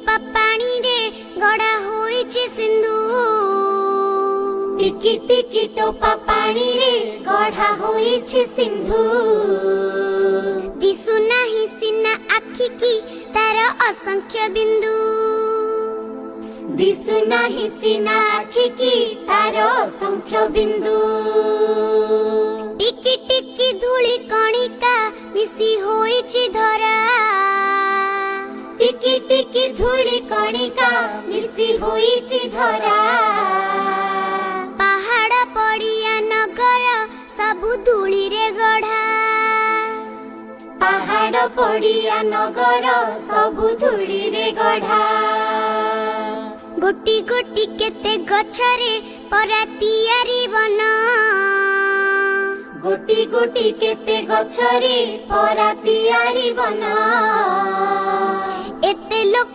टोपा पानी रे गड़ा होइछि सिंधु टिकी टिकी टोपा पानी रे गड़ा होइछि सिंधु दिसु नाही सिना आखि की तार असंख्य बिंदु दिसु नाही सिना आखि की तार असंख्य बिंदु टिकी टिकी धूली कणिका मिसी होइछि धरा टिकी टिकी धूली कणिका मिसी होइछि धरा पहाड़ पड़िया नगर सबु धूली रे गढ़ा पहाड़ पड़िया नगर सबु धूली रे गढ़ा गोटी गोटी केते गछरे परा तियारी बन गोटी गोटी केते गछरे परा तियारी बन एते लोक